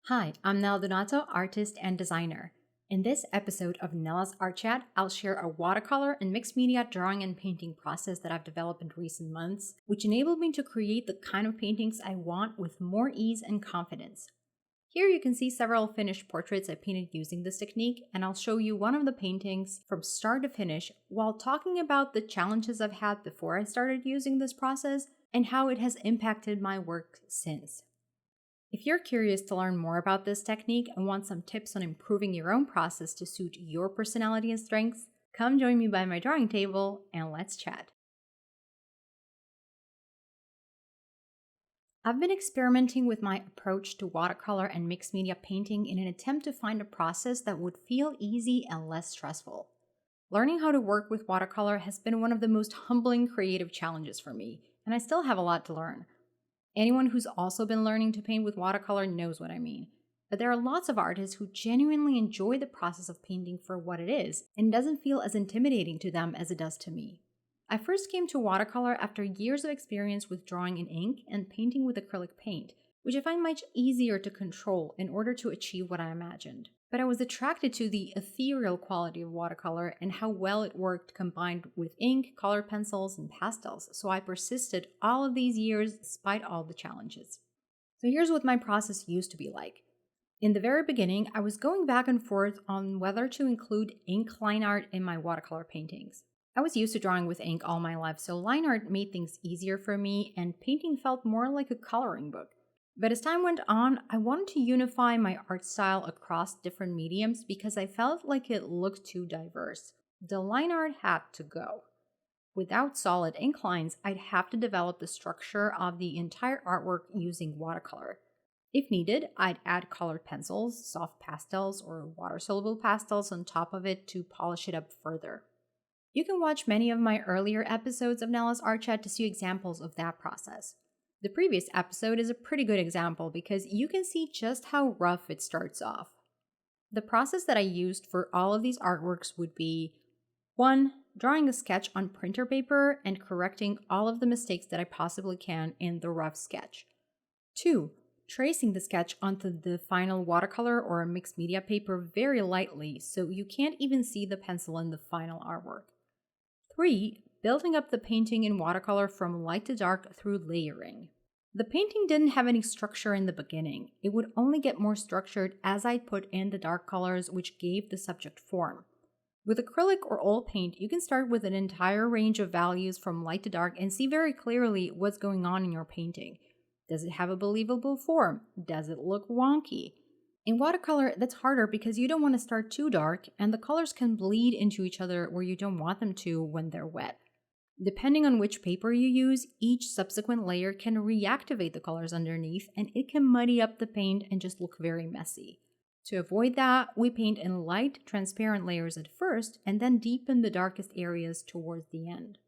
Hi, I'm Nela Dunato, artist and designer. In this episode of Nela's Art Chat, I'll share a watercolor and mixed media drawing and painting process that I've developed in recent months, which enabled me to create the kind of paintings I want with more ease and confidence. Here you can see several finished portraits I painted using this technique, and I'll show you one of the paintings from start to finish while talking about the challenges I've had before I started using this process and how it has impacted my work since. If you're curious to learn more about this technique and want some tips on improving your own process to suit your personality and strengths, come join me by my drawing table and let's chat. I've been experimenting with my approach to watercolor and mixed media painting in an attempt to find a process that would feel easy and less stressful. Learning how to work with watercolor has been one of the most humbling creative challenges for me, and I still have a lot to learn. Anyone who's also been learning to paint with watercolor knows what I mean. But there are lots of artists who genuinely enjoy the process of painting for what it is and doesn't feel as intimidating to them as it does to me. I first came to watercolor after years of experience with drawing in ink and painting with acrylic paint, which I find much easier to control in order to achieve what I imagined. But I was attracted to the ethereal quality of watercolor and how well it worked combined with ink, colored pencils, and pastels, so I persisted all of these years despite all the challenges. So here's what my process used to be like. In the very beginning, I was going back and forth on whether to include ink line art in my watercolor paintings. I was used to drawing with ink all my life, so line art made things easier for me, and painting felt more like a coloring book. But as time went on, I wanted to unify my art style across different mediums because I felt like it looked too diverse. The line art had to go. Without solid ink lines, I'd have to develop the structure of the entire artwork using watercolor. If needed, I'd add colored pencils, soft pastels, or water-soluble pastels on top of it to polish it up further. You can watch many of my earlier episodes of Nella's Art Chat to see examples of that process. The previous episode is a pretty good example because you can see just how rough it starts off. The process that I used for all of these artworks would be 1. Drawing a sketch on printer paper and correcting all of the mistakes that I possibly can in the rough sketch. 2. Tracing the sketch onto the final watercolor or mixed media paper very lightly so you can't even see the pencil in the final artwork. 3. Building up the painting in watercolor from light to dark through layering. The painting didn't have any structure in the beginning. It would only get more structured as I put in the dark colors which gave the subject form. With acrylic or oil paint, you can start with an entire range of values from light to dark and see very clearly what's going on in your painting. Does it have a believable form? Does it look wonky? In watercolor, that's harder because you don't want to start too dark and the colors can bleed into each other where you don't want them to when they're wet. Depending on which paper you use, each subsequent layer can reactivate the colors underneath and it can muddy up the paint and just look very messy. To avoid that, we paint in light, transparent layers at first and then deepen the darkest areas towards the end.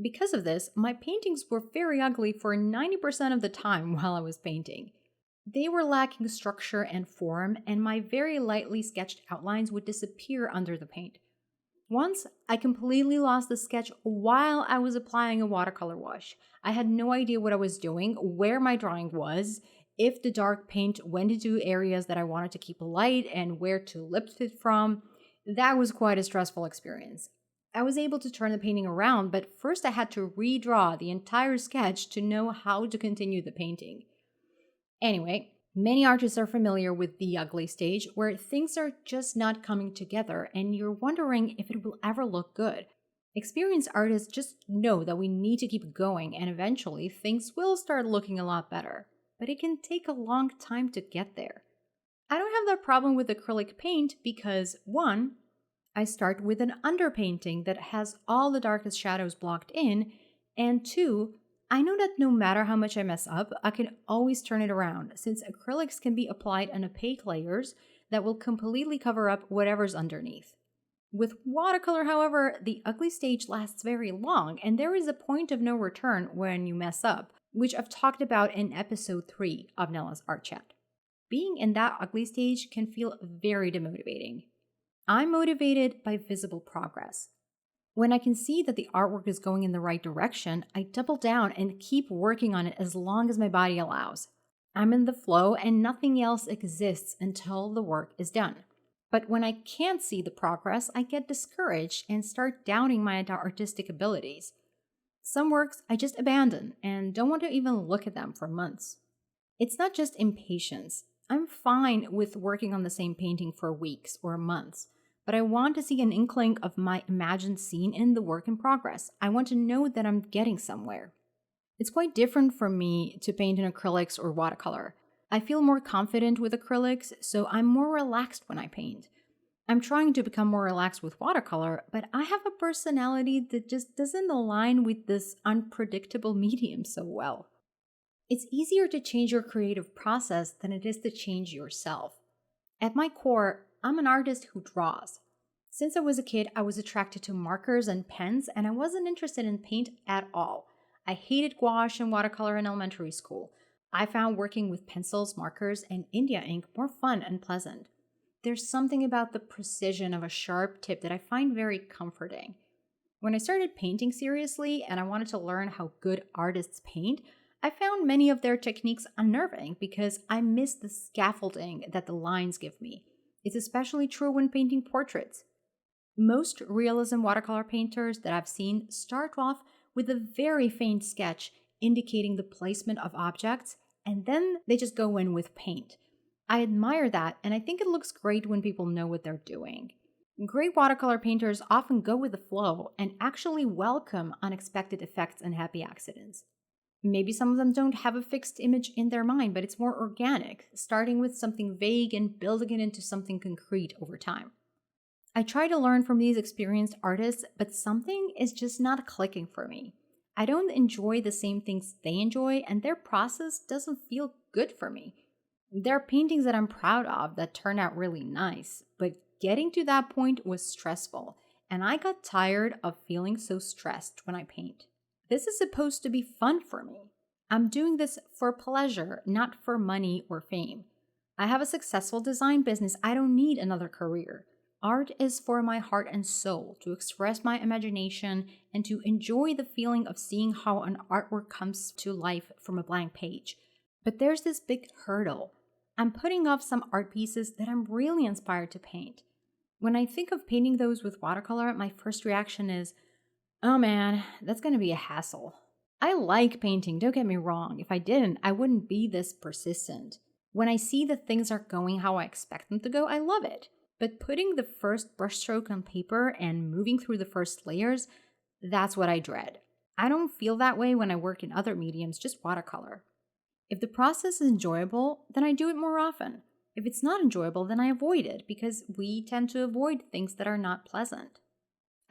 Because of this, my paintings were very ugly for 90% of the time while I was painting. They were lacking structure and form, and my very lightly sketched outlines would disappear under the paint. Once, I completely lost the sketch while I was applying a watercolor wash. I had no idea what I was doing, where my drawing was, if the dark paint went into areas that I wanted to keep light, and where to lift it from. That was quite a stressful experience. I was able to turn the painting around, but first I had to redraw the entire sketch to know how to continue the painting. Anyway, many artists are familiar with the ugly stage where things are just not coming together and you're wondering if it will ever look good. Experienced artists just know that we need to keep going and eventually things will start looking a lot better. But it can take a long time to get there. I don't have that problem with acrylic paint because 1. I start with an underpainting that has all the darkest shadows blocked in, and 2. I know that no matter how much I mess up, I can always turn it around since acrylics can be applied on opaque layers that will completely cover up whatever's underneath. With watercolor, however, the ugly stage lasts very long and there is a point of no return when you mess up, which I've talked about in episode 3 of Nella's Art Chat. Being in that ugly stage can feel very demotivating. I'm motivated by visible progress. When I can see that the artwork is going in the right direction, I double down and keep working on it as long as my body allows. I'm in the flow and nothing else exists until the work is done. But when I can't see the progress, I get discouraged and start doubting my artistic abilities. Some works I just abandon and don't want to even look at them for months. It's not just impatience. I'm fine with working on the same painting for weeks or months, but I want to see an inkling of my imagined scene in the work in progress. I want to know that I'm getting somewhere. It's quite different for me to paint in acrylics or watercolor. I feel more confident with acrylics, so I'm more relaxed when I paint. I'm trying to become more relaxed with watercolor, but I have a personality that just doesn't align with this unpredictable medium so well. It's easier to change your creative process than it is to change yourself. At my core, I'm an artist who draws. Since I was a kid, I was attracted to markers and pens, and I wasn't interested in paint at all. I hated gouache and watercolor in elementary school. I found working with pencils, markers, and India ink more fun and pleasant. There's something about the precision of a sharp tip that I find very comforting. When I started painting seriously and I wanted to learn how good artists paint, I found many of their techniques unnerving because I miss the scaffolding that the lines give me. It's especially true when painting portraits. Most realism watercolor painters that I've seen start off with a very faint sketch indicating the placement of objects, and then they just go in with paint. I admire that, and I think it looks great when people know what they're doing. Great watercolor painters often go with the flow and actually welcome unexpected effects and happy accidents. Maybe some of them don't have a fixed image in their mind, but it's more organic, starting with something vague and building it into something concrete over time. I try to learn from these experienced artists, but something is just not clicking for me. I don't enjoy the same things they enjoy, and their process doesn't feel good for me. There are paintings that I'm proud of that turn out really nice, but getting to that point was stressful, and I got tired of feeling so stressed when I paint. This is supposed to be fun for me. I'm doing this for pleasure, not for money or fame. I have a successful design business. I don't need another career. Art is for my heart and soul, to express my imagination and to enjoy the feeling of seeing how an artwork comes to life from a blank page. But there's this big hurdle. I'm putting off some art pieces that I'm really inspired to paint. When I think of painting those with watercolor, my first reaction is, oh man, that's going to be a hassle. I like painting, don't get me wrong. If I didn't, I wouldn't be this persistent. When I see that things are going how I expect them to go, I love it. But putting the first brushstroke on paper and moving through the first layers, that's what I dread. I don't feel that way when I work in other mediums, just watercolor. If the process is enjoyable, then I do it more often. If it's not enjoyable, then I avoid it because we tend to avoid things that are not pleasant.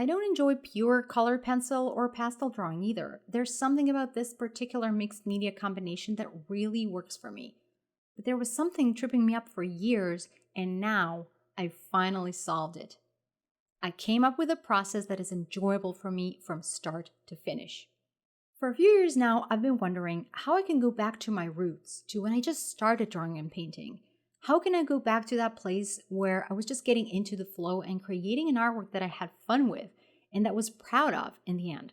I don't enjoy pure color pencil or pastel drawing either. There's something about this particular mixed media combination that really works for me. But there was something tripping me up for years, and now I finally solved it. I came up with a process that is enjoyable for me from start to finish. For a few years now, I've been wondering how I can go back to my roots, to when I just started drawing and painting. How can I go back to that place where I was just getting into the flow and creating an artwork that I had fun with and that was proud of in the end?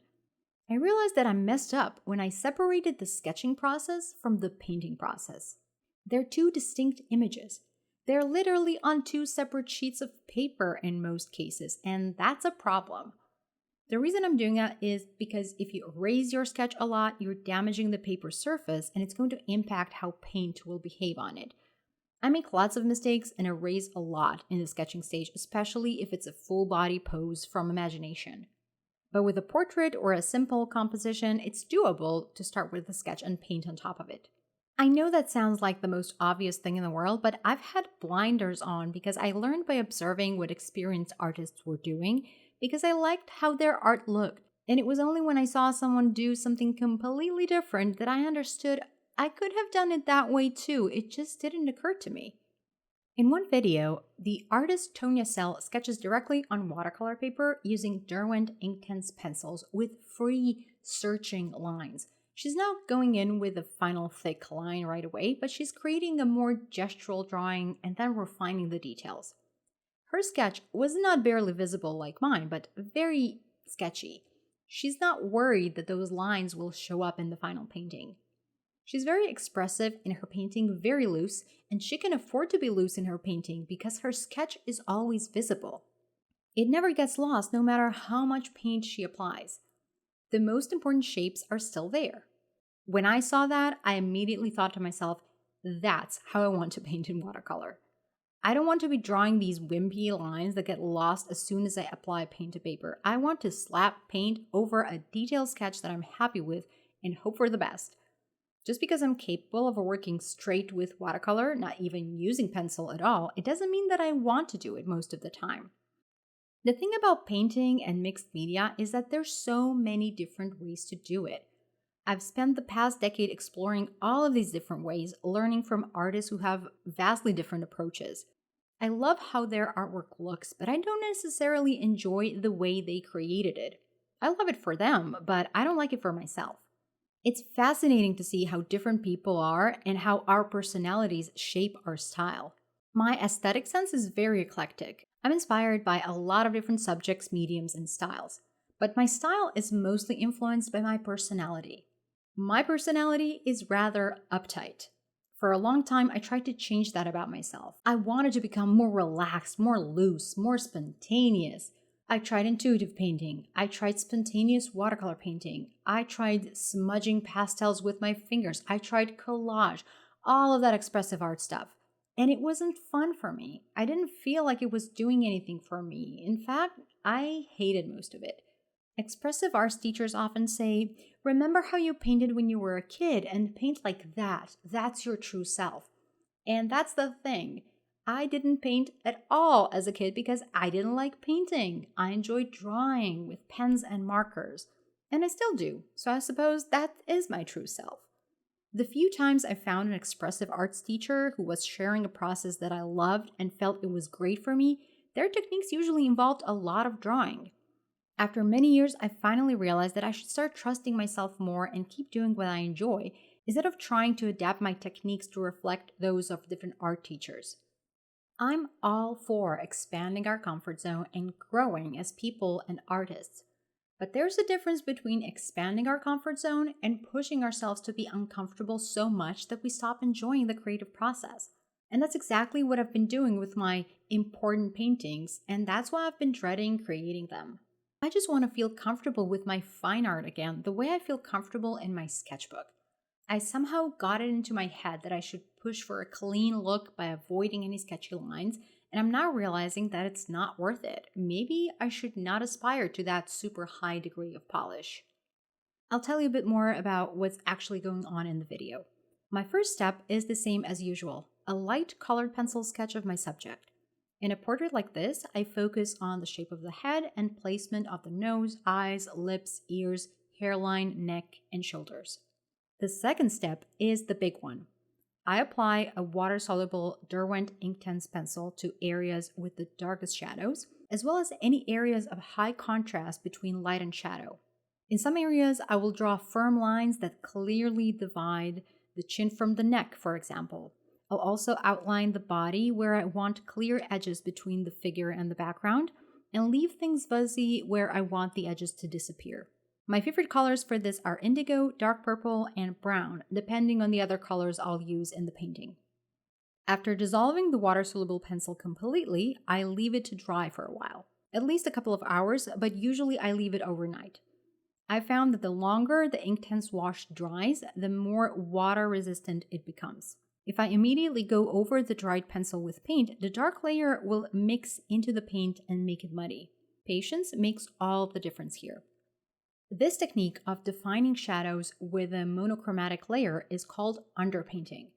I realized that I messed up when I separated the sketching process from the painting process. They're two distinct images. They're literally on two separate sheets of paper in most cases, and that's a problem. The reason I'm doing that is because if you erase your sketch a lot, you're damaging the paper surface and it's going to impact how paint will behave on it. I make lots of mistakes and erase a lot in the sketching stage, especially if it's a full body pose from imagination. But with a portrait or a simple composition, it's doable to start with a sketch and paint on top of it. I know that sounds like the most obvious thing in the world, but I've had blinders on because I learned by observing what experienced artists were doing because I liked how their art looked. And it was only when I saw someone do something completely different that I understood I could have done it that way too. It just didn't occur to me. In one video, the artist Tonya Sell sketches directly on watercolor paper using Derwent Inktense pencils with free searching lines. She's not going in with a final thick line right away, but she's creating a more gestural drawing and then refining the details. Her sketch was not barely visible like mine, but very sketchy. She's not worried that those lines will show up in the final painting. She's very expressive in her painting, very loose, and she can afford to be loose in her painting because her sketch is always visible. It never gets lost no matter how much paint she applies. The most important shapes are still there. When I saw that, I immediately thought to myself, that's how I want to paint in watercolor. I don't want to be drawing these wimpy lines that get lost as soon as I apply paint to paper. I want to slap paint over a detailed sketch that I'm happy with and hope for the best. Just because I'm capable of working straight with watercolor, not even using pencil at all, it doesn't mean that I want to do it most of the time. The thing about painting and mixed media is that there's so many different ways to do it. I've spent the past decade exploring all of these different ways, learning from artists who have vastly different approaches. I love how their artwork looks, but I don't necessarily enjoy the way they created it. I love it for them, but I don't like it for myself. It's fascinating to see how different people are and how our personalities shape our style. My aesthetic sense is very eclectic. I'm inspired by a lot of different subjects, mediums, and styles, but my style is mostly influenced by my personality. My personality is rather uptight. For a long time, I tried to change that about myself. I wanted to become more relaxed, more loose, more spontaneous. I tried intuitive painting. I tried spontaneous watercolor painting. I tried smudging pastels with my fingers. I tried collage, all of that expressive art stuff. And it wasn't fun for me. I didn't feel like it was doing anything for me. In fact, I hated most of it. Expressive arts teachers often say, remember how you painted when you were a kid and paint like that. That's your true self. And that's the thing. I didn't paint at all as a kid because I didn't like painting. I enjoyed drawing with pens and markers. And I still do. So I suppose that is my true self. The few times I found an expressive arts teacher who was sharing a process that I loved and felt it was great for me, their techniques usually involved a lot of drawing. After many years, I finally realized that I should start trusting myself more and keep doing what I enjoy, instead of trying to adapt my techniques to reflect those of different art teachers. I'm all for expanding our comfort zone and growing as people and artists. But there's a difference between expanding our comfort zone and pushing ourselves to be uncomfortable so much that we stop enjoying the creative process. And that's exactly what I've been doing with my important paintings, and that's why I've been dreading creating them. I just want to feel comfortable with my fine art again, the way I feel comfortable in my sketchbook. I somehow got it into my head that I should push for a clean look by avoiding any sketchy lines, and I'm now realizing that it's not worth it. Maybe I should not aspire to that super high degree of polish. I'll tell you a bit more about what's actually going on in the video. My first step is the same as usual, a light colored pencil sketch of my subject. In a portrait like this, I focus on the shape of the head and placement of the nose, eyes, lips, ears, hairline, neck, and shoulders. The second step is the big one. I apply a water-soluble Derwent Inktense pencil to areas with the darkest shadows, as well as any areas of high contrast between light and shadow. In some areas, I will draw firm lines that clearly divide the chin from the neck, for example. I'll also outline the body where I want clear edges between the figure and the background, and leave things fuzzy where I want the edges to disappear. My favorite colors for this are indigo, dark purple, and brown, depending on the other colors I'll use in the painting. After dissolving the water-soluble pencil completely, I leave it to dry for a while. At least a couple of hours, but usually I leave it overnight. I found that the longer the Inktense wash dries, the more water-resistant it becomes. If I immediately go over the dried pencil with paint, the dark layer will mix into the paint and make it muddy. Patience makes all the difference here. This technique of defining shadows with a monochromatic layer is called underpainting.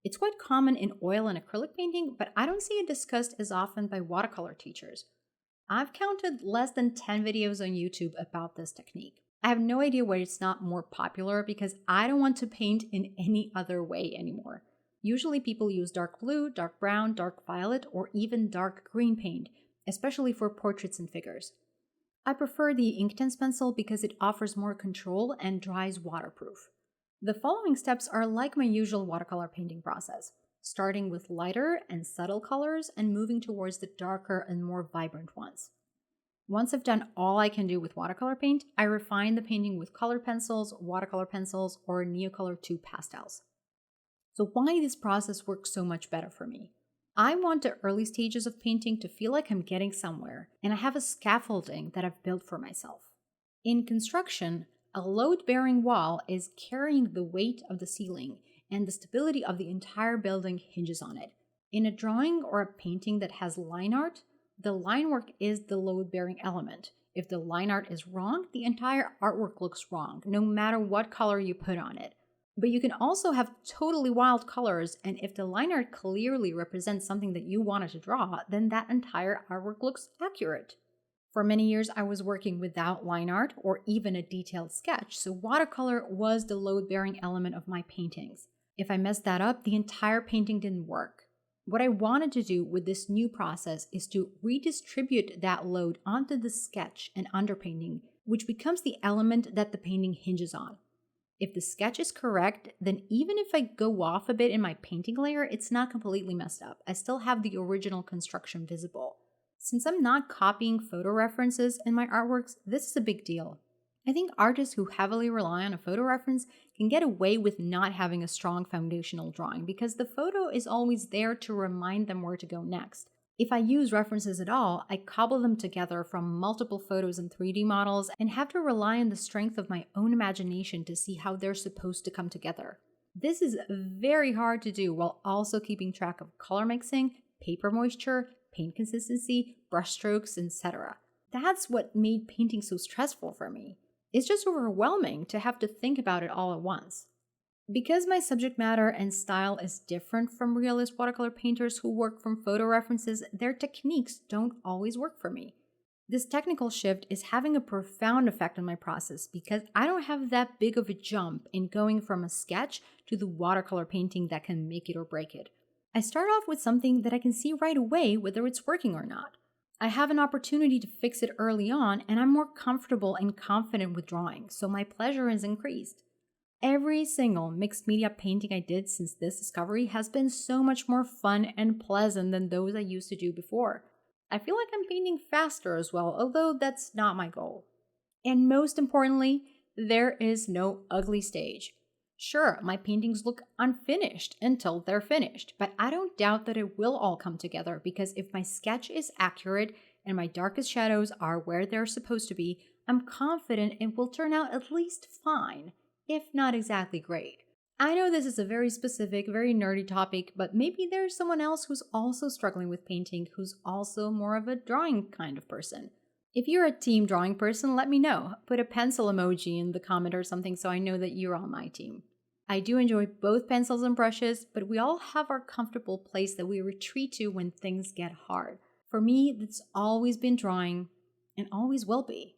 It's quite common in oil and acrylic painting, but I don't see it discussed as often by watercolor teachers. I've counted less than 10 videos on YouTube about this technique. I have no idea why it's not more popular because I don't want to paint in any other way anymore. Usually people use dark blue, dark brown, dark violet, or even dark green paint, especially for portraits and figures. I prefer the Inktense pencil because it offers more control and dries waterproof. The following steps are like my usual watercolor painting process, starting with lighter and subtle colors and moving towards the darker and more vibrant ones. Once I've done all I can do with watercolor paint, I refine the painting with colored pencils, watercolor pencils, or Neocolor 2 pastels. So why this process works so much better for me? I want the early stages of painting to feel like I'm getting somewhere, and I have a scaffolding that I've built for myself. In construction, a load-bearing wall is carrying the weight of the ceiling, and the stability of the entire building hinges on it. In a drawing or a painting that has line art, the line work is the load-bearing element. If the line art is wrong, the entire artwork looks wrong, no matter what color you put on it. But you can also have totally wild colors, and if the line art clearly represents something that you wanted to draw, then that entire artwork looks accurate. For many years, I was working without line art or even a detailed sketch, so watercolor was the load-bearing element of my paintings. If I messed that up, the entire painting didn't work. What I wanted to do with this new process is to redistribute that load onto the sketch and underpainting, which becomes the element that the painting hinges on. If the sketch is correct, then even if I go off a bit in my painting layer, it's not completely messed up. I still have the original construction visible. Since I'm not copying photo references in my artworks, this is a big deal. I think artists who heavily rely on a photo reference can get away with not having a strong foundational drawing because the photo is always there to remind them where to go next. If I use references at all, I cobble them together from multiple photos and 3D models and have to rely on the strength of my own imagination to see how they're supposed to come together. This is very hard to do while also keeping track of color mixing, paper moisture, paint consistency, brush strokes, etc. That's what made painting so stressful for me. It's just overwhelming to have to think about it all at once. Because my subject matter and style is different from realist watercolor painters who work from photo references, their techniques don't always work for me. This technical shift is having a profound effect on my process because I don't have that big of a jump in going from a sketch to the watercolor painting that can make it or break it. I start off with something that I can see right away whether it's working or not. I have an opportunity to fix it early on, and I'm more comfortable and confident with drawing, so my pleasure is increased. Every single mixed media painting I did since this discovery has been so much more fun and pleasant than those I used to do before. I feel like I'm painting faster as well, although that's not my goal. And most importantly, there is no ugly stage. Sure, my paintings look unfinished until they're finished, but I don't doubt that it will all come together because if my sketch is accurate and my darkest shadows are where they're supposed to be, I'm confident it will turn out at least fine, if not exactly great. I know this is a very specific, very nerdy topic, but maybe there's someone else who's also struggling with painting who's also more of a drawing kind of person. If you're a team drawing person, let me know. Put a pencil emoji in the comment or something so I know that you're on my team. I do enjoy both pencils and brushes, but we all have our comfortable place that we retreat to when things get hard. For me, it's always been drawing and always will be.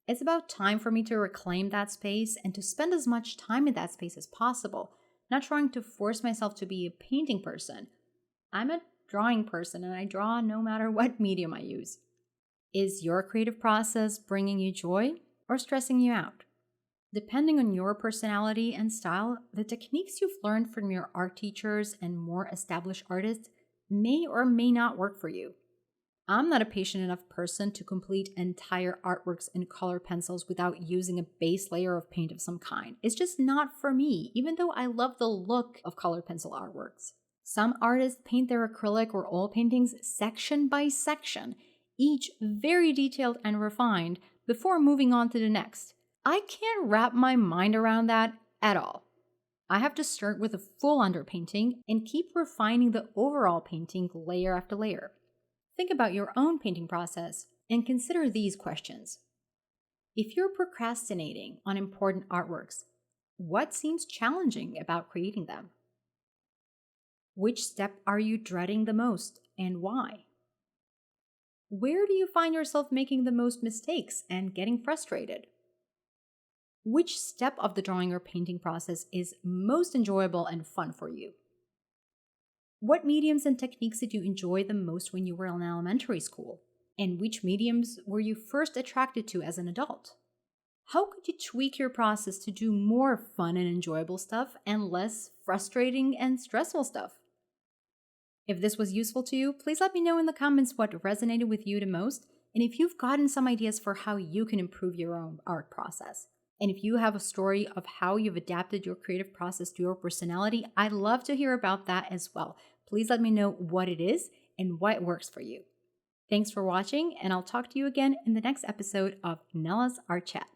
It's about time for me to reclaim that space and to spend as much time in that space as possible, not trying to force myself to be a painting person. I'm a drawing person and I draw no matter what medium I use. Is your creative process bringing you joy or stressing you out? Depending on your personality and style, the techniques you've learned from your art teachers and more established artists may or may not work for you. I'm not a patient enough person to complete entire artworks in color pencils without using a base layer of paint of some kind. It's just not for me, even though I love the look of colored pencil artworks. Some artists paint their acrylic or oil paintings section by section, each very detailed and refined, before moving on to the next. I can't wrap my mind around that at all. I have to start with a full underpainting and keep refining the overall painting layer after layer. Think about your own painting process and consider these questions. If you're procrastinating on important artworks, what seems challenging about creating them? Which step are you dreading the most and why? Where do you find yourself making the most mistakes and getting frustrated? Which step of the drawing or painting process is most enjoyable and fun for you? What mediums and techniques did you enjoy the most when you were in elementary school? And which mediums were you first attracted to as an adult? How could you tweak your process to do more fun and enjoyable stuff and less frustrating and stressful stuff? If this was useful to you, please let me know in the comments what resonated with you the most and if you've gotten some ideas for how you can improve your own art process. And if you have a story of how you've adapted your creative process to your personality, I'd love to hear about that as well. Please let me know what it is and what works for you. Thanks for watching, and I'll talk to you again in the next episode of Nela's Art Chat.